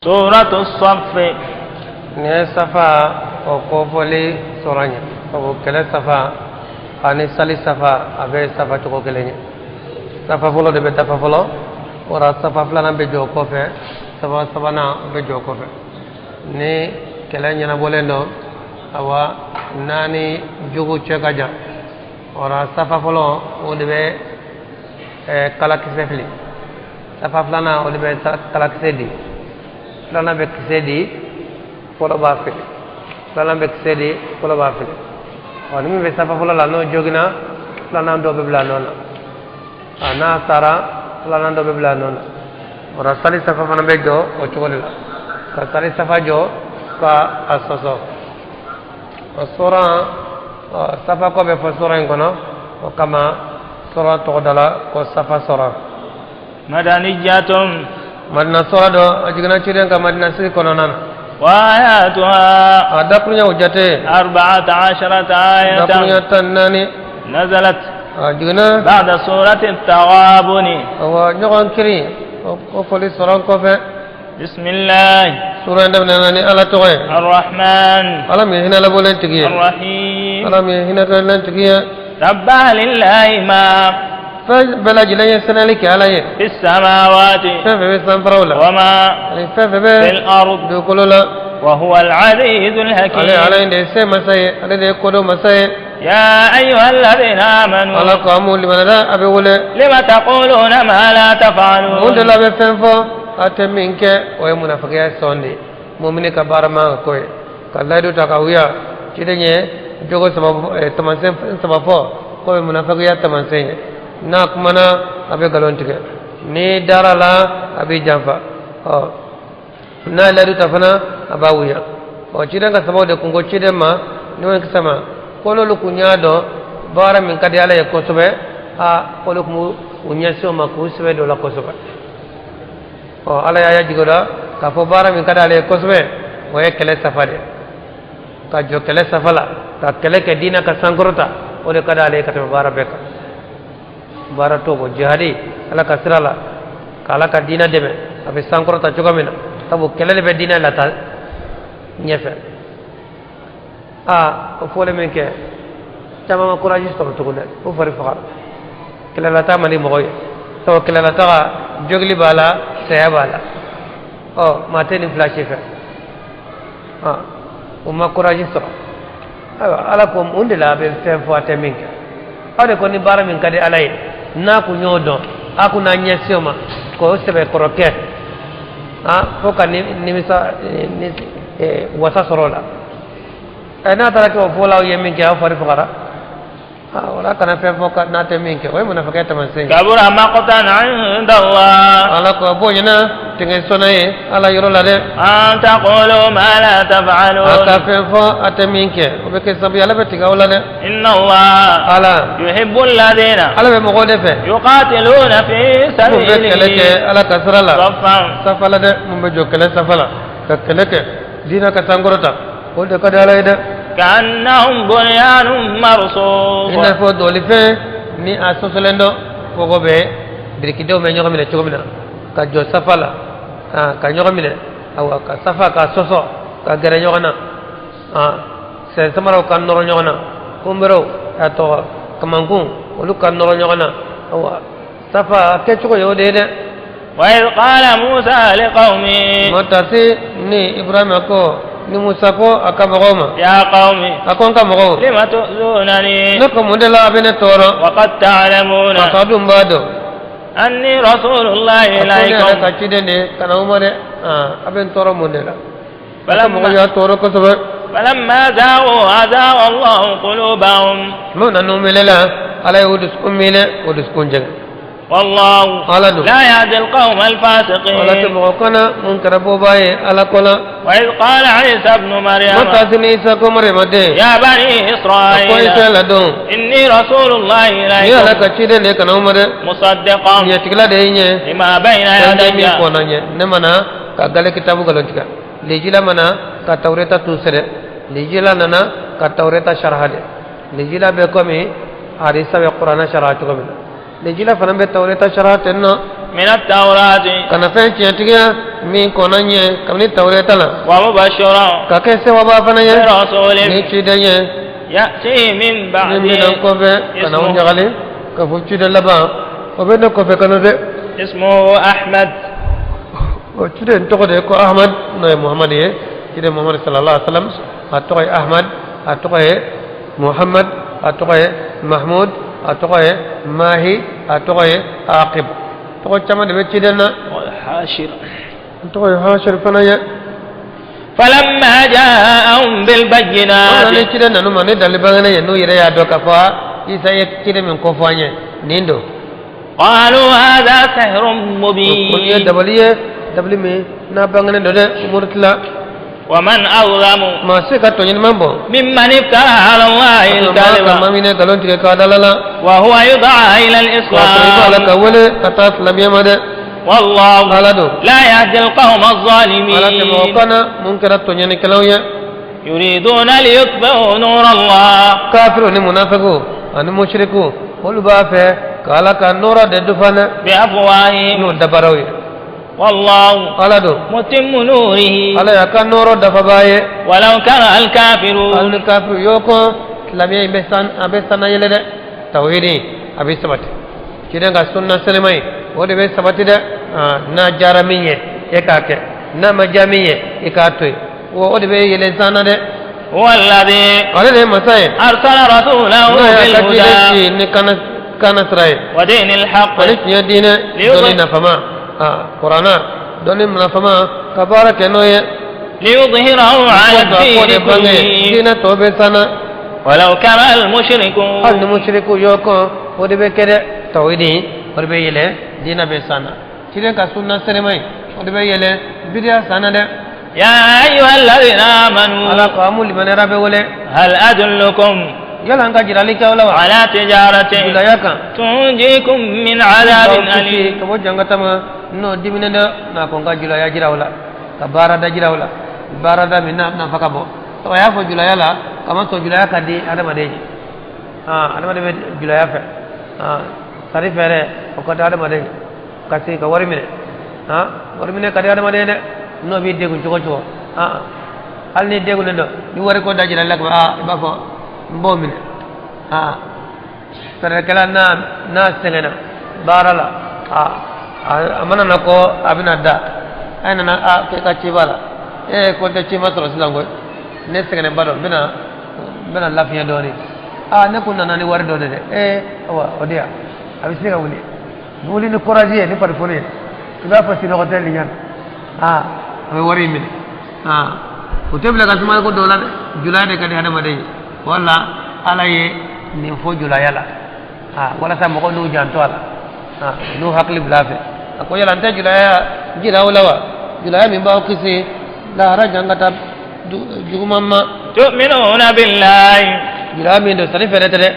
سورة الصف. نصفا وقفلي سورانيا وكلا صفا أني سالي صفا أبي صفا تقولني صفا فلو ده بيتا فلو ورا صفا فلان بيجو كوفه صفا صفانا بيجو كوفه ni kala nyana bolendo awa nani jugu chekaja ora safa folo o debe kala kisefli safa flana o debe kala kisedi flana be kisedi folo ba fe flana be kisedi folo ba fe o ni be safa folo la no jogina flana do be bla non ana sara flana do be bla non ora sali safa fana be do o chogola ka sali safa jo ka asoso sura safa ko be fo sura ngono o kama sura to dala ko safa sura madaniyatun madna sura do ajigna chiren ka madna si kono nan wa ayatuha adakunya ujate 14 ayatan adakunya tanani nazalat ajigna ba'da surati at-taghabun wa nyogon kiri o foli sura ko fe bismillah sura ndam nani ala toy arrahman alam hina la bolen tigi arrahim alam hina lan tigi rabba lillahi ma فبلا جلية سنة لك عليه في السماوات فبسم فرولا وما في الأرض دوكولا وهو العزيز الحكيم عليه عليه دي مساي عليه دي كودو مساي يا أيها الذين آمنوا على قاموا لمن لا أبي ولا لما تقولون ما لا تفعلون وند لا بفنفو أتمنك ويمنافقيا سوندي مؤمن كبار ما كوي كلا دو تكاويا كده جوجو سبب تمانسين سبب كوي منافقيا تمانسين na kuma na abe galon tige ni darala abe jamfa na ladu tafana abawuya o cidan ka sabo de kungo ciden ma ni won sama kono lu kunya do bara min kadi ala ko sobe a kono ku unya so ma ku sobe do la ko sobe o ala ya jigoda ka fo bara min kadi ala ko sobe o e kele safade ka jo kele safala ka kele ke dina ka sangrota o de kada ala ka to bara beka bara togo jihadi ala kasrala kala ka dina deme abe sankorota jogamina tabu kelele be dina la ta nyefe o fole menke tama ma courage to to ne o fari fakar kelala ta mali mogoy to kelala ta jogli bala saya bala o mateni flash fe o ma courage to ala ko unde la be fe fo ateminke ade ko ni bara min kadi alay na ku nyodo aku na nyesioma ko sebe koroke foka ni misa ni wasa sorola ana tara ko fola yemin ke afari fakara wala kana fe foka na te min ke way mona fakata man sen kabura maqtan inda Allah ala ko bonyana tinga sonaye ala yoro la de an taqulu ma la taf'alun aka fe fo atamin ke o be ke sabi ala be tiga wala de inna Allah ala yuhibbu alladhina ala be mo gode fe yuqatiluna fi sabilihi ala kasrala saffan safala de mo be jokale safala ka keleke dina ka tangorota o de ka dala de كأنهم بنيان مرصوص إن فود ولفه ni asosolendo fogo be birkido me nyogo mine chogomina ka jo safala ka nyogo mine awa ka safa ka soso ka gere nyogo na se samaro kan noro nyogo na kumbero ato kamangun olu kan noro nyogo na awa safa ke chogo yo de وإذ قال موسى لقومه motasi ni ibrahim ko ni musa ko akamagoma يا قوم akon kamago لم تؤذونني nako mundela abene toro وقد تعلمون akadum bado أني رسول الله إليكم kachidene kana umare aben toro mundela فلما ya toro ko sobe فلما زاغوا أزاغ الله قلوبهم mo nanu melela ala yudus kumile udus kunjeng والله لا يهدي القوم wala الفاسقين temo kana munkara bobaye ala kola وإذ قال عيسى ابن مريم motasini isa ko mare made يا بني ko إسرائيل isa la don إني رسول الله ni ala إليكم kachidene kana umare مصدقا ni tikla de nye لما بين mi يدي ko nanye ne mana ka gale kitabu galontika lijila mana ka tawreta tusere lijila nana ka tawreta sharhade lijila be komi hadisa be qur'ana sharatu komi lijila fanan be tawreta sharhat enno من التوراة kana fen tiya min konanye kamni tawreta la ومبشرا ka ke se waba fana ye برسول ni chidanye يأتي من min بعده minan ko be kana اسمه, unjagale ka fu chide laba o be no ko be kana de اسمه أحمد o chide to de ko ahmad no muhammad ye chide muhammad sallallahu alaihi wasallam atoy ahmad atoy muhammad atoy mahmud atoy mahi atoy aqib to chama de chide na والحاشر atoy hashir fana ye فلما جاءهم ne بالبينات chide nanu mane dalibangane ye no yere ya do ka fa isa ye chide min ko fanye nindo قالوا هذا سحر kun ye مبين dabli me na bangane do de umurtla ومن أظلم ma se ka to nyin mambo ممن افترى على الله الكذب mamine galon tike ka dalala وهو يدعى إلى ko ala الإسلام ka wole kata islam yamade والله ala do لا يهدي القوم ala te mo الظالمين kana munkara to nyin kelawya يريدون ليطفئوا نور الله kafiru ni munafiqu ani mushriku hol ba fe kala ka nora de dufana بأفواههم no dabarawi والله ala do متم نوره ala ya ka noro dafa baye ولو كره الكافرون al kafiru yoko islamiyya imbesan abesana yele de tawhidi abi sabati kidenga sunna selemai wode be sabati de na jaramiye e kake na majamiye e katoy wode be yele sana de هو الذي ale de masai أرسل رسوله na ya ka بالهدى ni kana srai ودين الحق ani tiya dine doni na fama qur'ana doni na fama kabarake noye ليظهره على الدين كله dina tobe sana ولو كره المشركون al mushriku yoko wode be kede tawhidi wode be yele dina be sana tire ka sunna selemai wode be yele bidia sana de يا أيها الذين آمنوا ala ko amul man rabe wole هل أدلكم yala anga jirali ka wala على تجارة bilayaka تنجيكم من عذاب أليم ko bo jangata ma no dimine de na ko nga julaya jirawla ka barada jirawla barada minna na fakabo to ya fo julaya la kama to julaya ka di adama de adama de julaya fe sari fere o ko adama de kasi ka wari mine ka di adama de no bi de gun ko to hal ni de gun do ni wari ko dajira la ba fo mbo mine sare kala na sengena barala amana nako abina da aina na ke ka cibala ko te cima soro silango ne sengene bado bina lafiya doni ne kunna nani wari doni de awa odia abisi ga wuli ni courage ni parfone kiba fa sino hotel ni yan abe wari min hotel la kasuma ko dola julai de kadi hada madai wala alaye ni fo julai yala wala sa mo ko nu janto ala nu hakli blafe ko yala ante julaya jira wala julaya min ba kisi la haraja ngata jugumamma تؤمنون بالله julaya min do sari ferete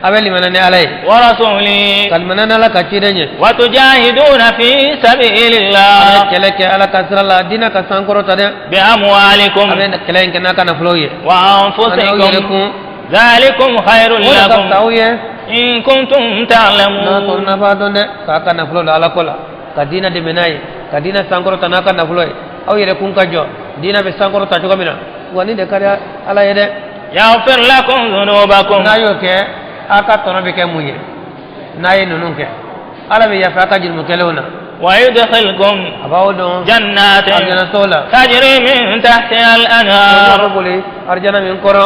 abeli manane alay ورسوله kalmanana la kacidenye وتجاهدون في سبيل الله keleke ala kasrala dina kasankoro tade بأموالكم aben kelenge na kana floye وأنفسكم ذلكم خير لكم tawye إن كنتم na تعلمون tonna ba donde ka kana flola ala kola kadina de menai kadina sankoro tanaka na floye aw yere kun kajo dina be sankoro ta joga mina wani de kare ala yede يغفر لكم ذنوبكم na yo ke aka tono be ke munye na ye nunun ke ala be ya fa ka jilmu kelona ويدخلكم abawo don جنات arjana sola تجري من تحتها الأنهار boli arjana min koro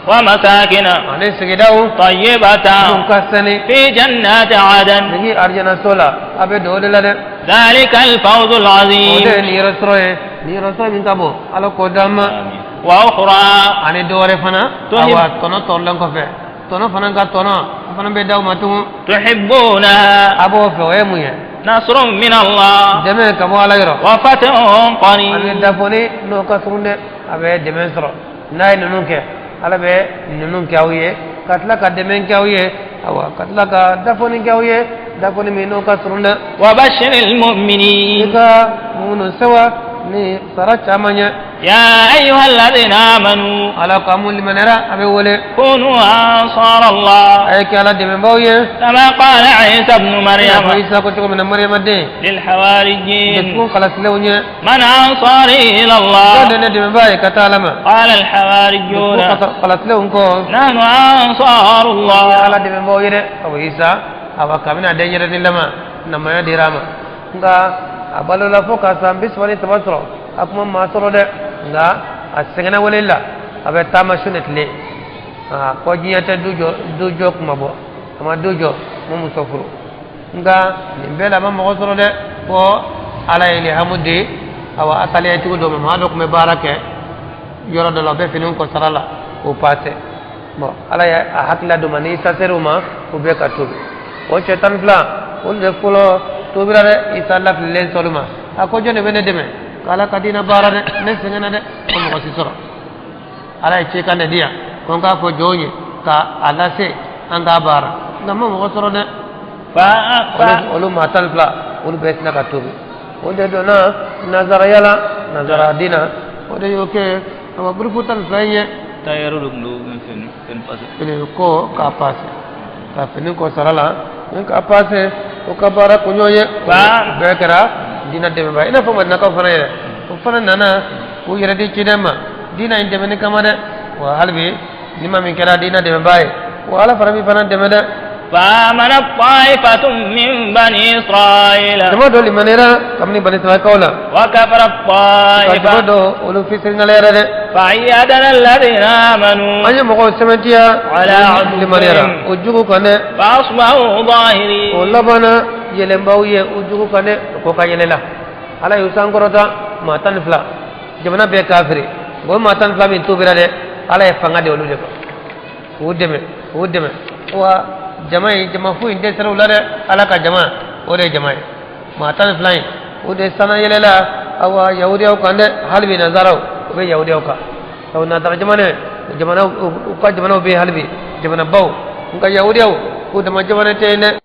ومساكن ane sigidaw طيبة dum kasani في جنات عدن nigi arjana sola abe do de la de ذلك الفوز العظيم ode ni rasro min kabo ala ko damma وأخرى ani dore fana Tohib. awa tono torlan ko fe tono fana ga tono fana be daw matu تحبونها abo fe o emuye نصر من الله deme kabo ala yoro وفتح ani قريب dafoni no ka sunde abe deme soro nay nunun ke ala be nunun ke awiye katla ka deme ke awiye awa katla ka dafoni ke awiye dafoni mi no ka sunde وبشر المؤمنين ika munu sawa ni sara chamanya يا أيها الذين آمنوا ala kamul limanera abe wole كونوا أنصار الله ay ke ala de mbawye كما قال عيسى ابن مريم ko isa ko to men maryam de للحواريين ko kala slewnya من أنصاري إلى الله de ne de mbaye katalama قال الحواريون kala slewun ko نحن أنصار الله ala de mbawye de ko isa awa kamina de nyere de lama namaya dirama nga abalola fo ka sambis wani tabatro akuma masoro de nga asengana walilla abe tama sunetle ko jiyata dujo kuma bo ama dujo mo musofuru nga nimbela mama ko soro de ko ala ili hamudi awa atale tugo do ma do ko me barake yoro do lo be finun ko sarala o passe bon ala ya hakla do mani saseruma ko be ka tubi o chetan fla on de fulo tubirare isa laf len soluma ako jone bene deme kala kadina barade ne sengena de ko mo si soro ala e chekande dia ko nga ko jonye ka ala se anga bara ngam mo soro de olu matal fla olu besna ka tubi o de do na nazara yala nazara dina o de yoke awa burfutan fanye tayaru dum fen passe ele ko ka passe ka fini ko sarala ka passe o ka bara ko nyoye bekara dina deme ba ina fama na ka fana yere o fana nana ko yere di kidama dina inde men kamade wa halbi nima min kala dina deme bae wa ala fara mi fana deme de فآمن الطائفة من بني إسرائيل dama do limanera kamni bani israil kawla وكفر الطائفة dama do ulu fi sirngalera de فعيدنا الذين آمنوا anya mo ko sementia على limanera عدوهم ujugu kane فأصبحوا ظاهرين o labana yelembawye ujugu kane ko ka yelela ala yusangorota matan fla jamana be kafiri bo matan fla min tubira de ala e fanga de olu de ko udeme wa jama fu inde sara ulare ala ka jama ore jama matan fla ude sana yelela awa yahudiyaw kande halbi nazaraw be yahudiyaw ka taw na tar jamane jamana ka jamana be halbi jamana baw ka yahudiyaw udama jamane tene